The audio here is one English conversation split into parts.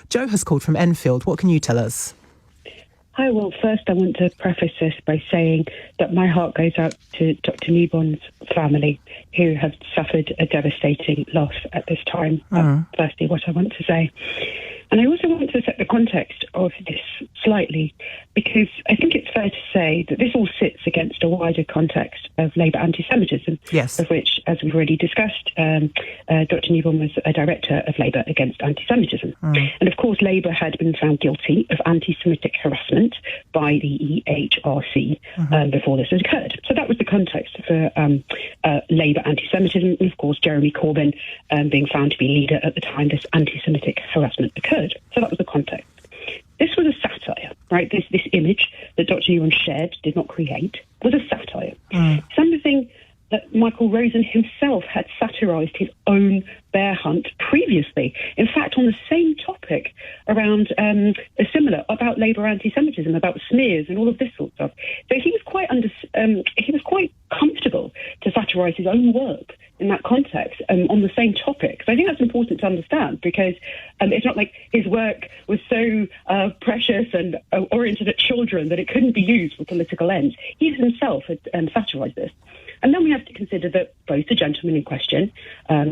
Jo has called from Enfield. What can you tell us? Hi, well, first I want to preface this by saying that my heart goes out to Dr. Newbon's family, who have suffered a devastating loss at this time. Firstly, what I want to say. And I also want to set the context of this slightly, because I think it's fair to say that this all sits against a wider context of Labour anti-Semitism, yes, of which, as we've already discussed, Dr. Newbon was a director of Labour against anti-Semitism. And of course, Labour had been found guilty of anti-Semitic harassment by the EHRC before this had occurred. So that was the context for Labour anti-Semitism, and of course, Jeremy Corbyn being found to be leader at the time this anti-Semitic harassment occurred. So that was the context. This was a satire, right? This image that Dr. Newbon shared, did not create, was a satire. Something that Michael Rosen himself had satirised his own bear hunt previously. In fact, on the same topic around about Labour anti-Semitism, about smears and all of this sort of stuff. So he was quite comfortable to satirise his own work in that context on the same topic. So I think that's important to understand, because it's not like his work was so precious and oriented at children that it couldn't be used for political ends. He himself had satirised this. And then we have to consider that both the gentlemen in question,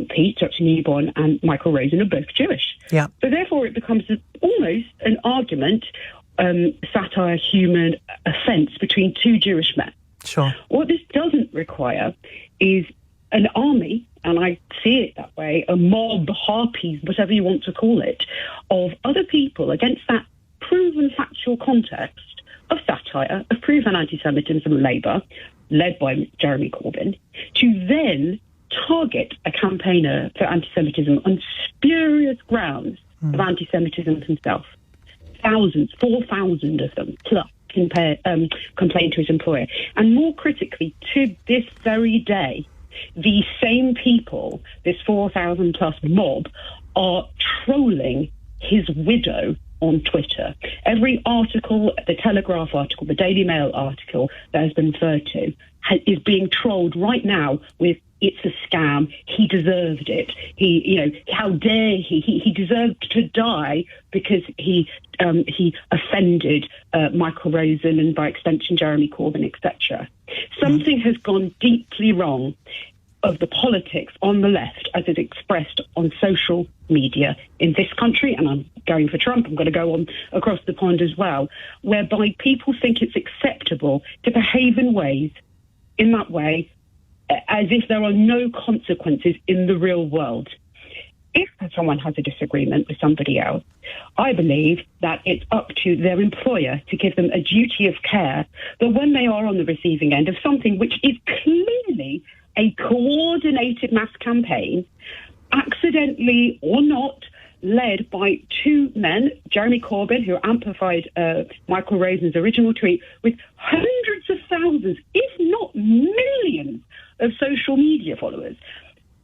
Pete, Dr. Newbon, and Michael Rosen, are both Jewish. Yeah. So therefore it becomes almost an argument, satire, human offence between two Jewish men. Sure. What this doesn't require is an army, and I see it that way, a mob, harpies, whatever you want to call it, of other people against that proven factual context of satire, of proven anti-Semitism and Labour, led by Jeremy Corbyn, to then target a campaigner for anti-Semitism on spurious grounds of anti-Semitism himself. 4,000 of them plus complained to his employer. And more critically, to this very day, the same people, this 4,000 plus mob, are trolling his widow on Twitter. Every article, the Telegraph article, the Daily Mail article that has been referred to is being trolled right now with "it's a scam, he deserved it, how dare he deserved to die because he offended Michael Rosen and by extension Jeremy Corbyn, etc. Something has gone deeply wrong of the politics on the left as it's expressed on social media in this country, and I'm going for Trump, I'm going to go on across the pond as well, whereby people think it's acceptable to behave in that way as if there are no consequences in the real world. If someone has a disagreement with somebody else, I believe that it's up to their employer to give them a duty of care that when they are on the receiving end of something which is clearly a coordinated mass campaign, accidentally or not, led by two men, Jeremy Corbyn, who amplified Michael Rosen's original tweet with hundreds of thousands, if not millions, of social media followers.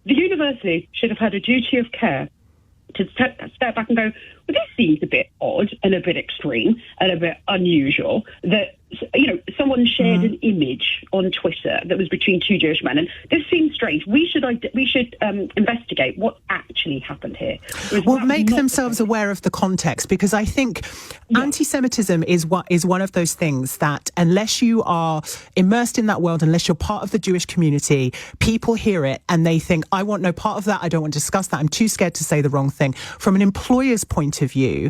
The university should have had a duty of care to step back and go, well, this seems a bit odd and a bit extreme and a bit unusual that, someone shared an image on Twitter that was between two Jewish men, and this seems strange. We should investigate what actually happened here. Well, make themselves aware of the context, because I think anti-Semitism is one of those things that unless you are immersed in that world, unless you're part of the Jewish community, people hear it and they think, I want no part of that, I don't want to discuss that, I'm too scared to say the wrong thing. From an employer's point of view,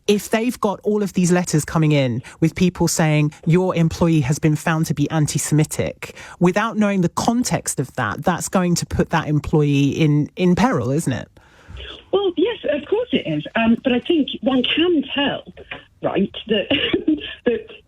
if they've got all of these letters coming in with people saying your employee has been found to be anti-Semitic, without knowing the context of that, that's going to put that employee in peril, isn't it? Well, yes, of course it is. But I think one can tell, right, that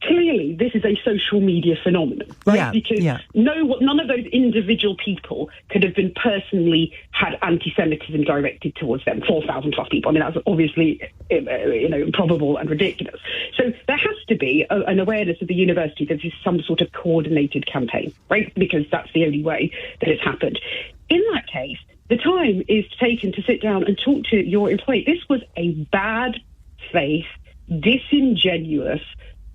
clearly this is a social media phenomenon, right? Yeah, because none of those individual people could have been personally had anti-Semitism directed towards them. 4,000 plus people. I mean, that's obviously improbable and ridiculous. So there has to be an awareness of the university that this is some sort of coordinated campaign, right? Because that's the only way that it's happened. In that case, the time is taken to sit down and talk to your employee. This was a bad faith, disingenuous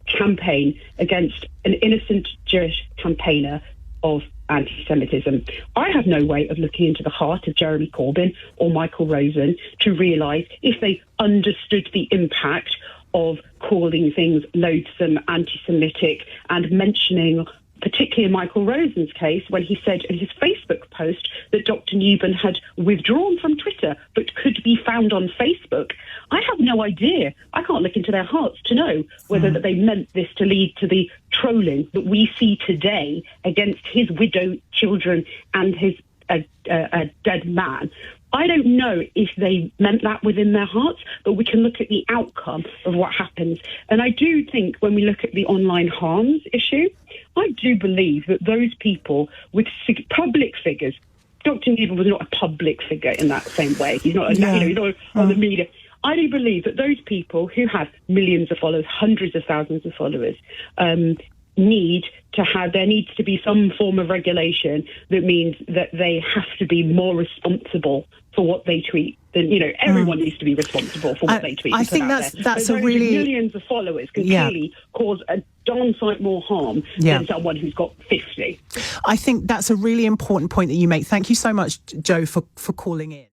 campaign against an innocent Jewish campaigner of anti-Semitism. I have no way of looking into the heart of Jeremy Corbyn or Michael Rosen to realise if they understood the impact of calling things loathsome, anti-Semitic, and mentioning, particularly in Michael Rosen's case, when he said in his Facebook post that Dr. Newbon had withdrawn from Twitter but could be found on Facebook. I have no idea. I can't look into their hearts to know whether that they meant this to lead to the trolling that we see today against his widow, children, and his dead man. I don't know if they meant that within their hearts, but we can look at the outcome of what happens. And I do think when we look at the online harms issue, I do believe that those people with public figures, Dr. Newbon was not a public figure in that same way. He's not, he's not on the media. I do believe that those people who have millions of followers, hundreds of thousands of followers, there needs to be some form of regulation that means that they have to be more responsible for what they tweet. Then, everyone needs to be responsible for what they tweet. I think that's a really... Millions of followers can clearly cause a darn sight more harm than someone who's got 50. I think that's a really important point that you make. Thank you so much, Joe, for calling in.